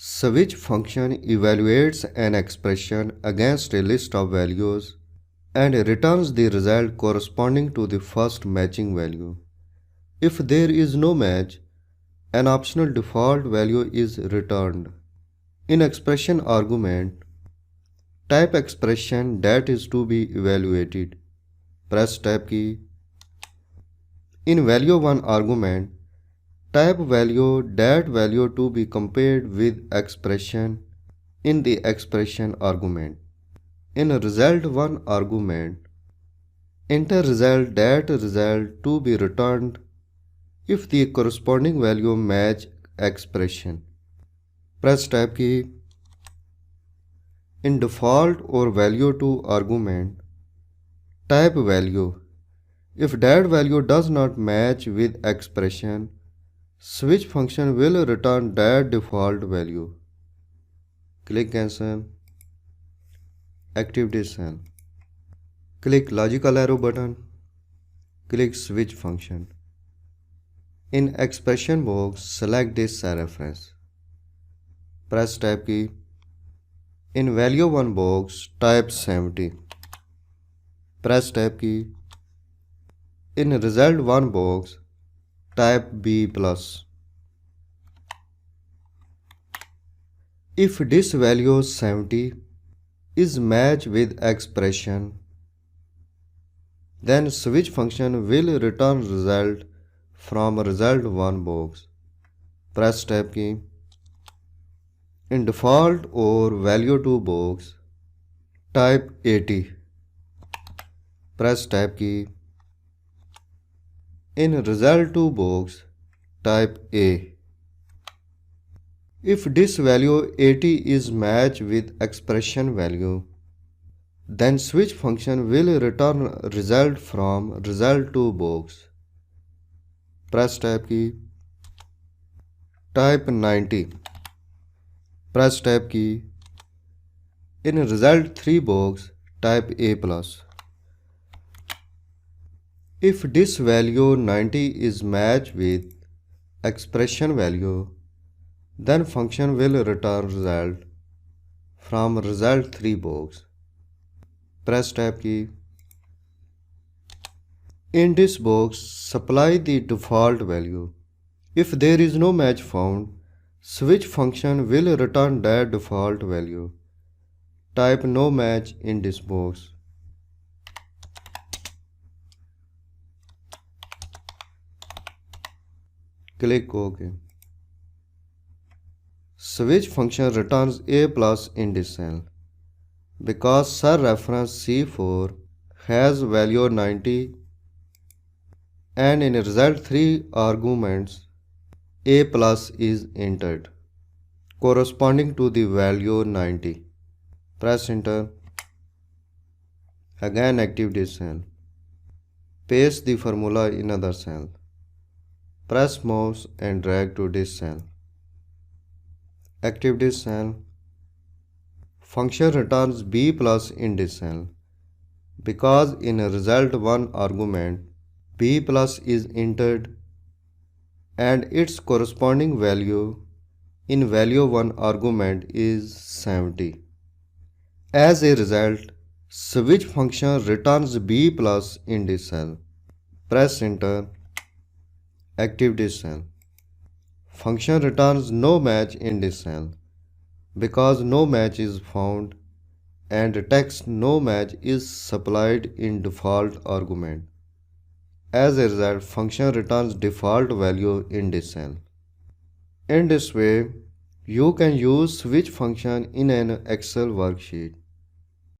Switch function evaluates an expression against a list of values and returns the result corresponding to the first matching value. If there is no match, an optional default value is returned. In expression argument, type expression that is to be evaluated. Press tab key. In value1 argument, type that value to be compared with expression in the expression argument. In result1 argument, enter that result to be returned if the corresponding value match expression. Press tab key. In default or value2 argument, type value. If that value does not match with expression, switch function will return that default value. Click cancel. Active this cell. Click logical arrow button. Click switch function. In expression box, select this cell reference. Press tab key. In value1 box, type 70. Press tab key. In result1 box, type B+. If this value 70 is matched with expression, then switch function will return result from result1 box. Press tab key. In default or value2 box, type 80. Press tab key. In result2 box, type A. If this value 80 is matched with expression value, then switch function will return result from result2 box. Press tab key. Type 90. Press tab key. In result3 box, type A+. If this value 90 is matched with expression value, then function will return result from result3 box. Press tab key. In this box, supply the default value. If there is no match found, switch function will return that default value. Type no match in this box. Click OK. Switch function returns A+ in this cell. Because cell reference C4 has value 90 and in result3 arguments A+ is entered corresponding to the value 90. Press enter. Again active this cell. Paste the formula in other cell. Press mouse and drag to this cell. Active this cell. Function returns B+ in this cell. Because in result1 argument B+ is entered and its corresponding value in value1 argument is 70. As a result, switch function returns B+ in this cell. Press enter. Active this cell. Function returns no match in this cell. Because no match is found and text no match is supplied in default argument. As a result, function returns default value in this cell. In this way, you can use switch function in an Excel worksheet.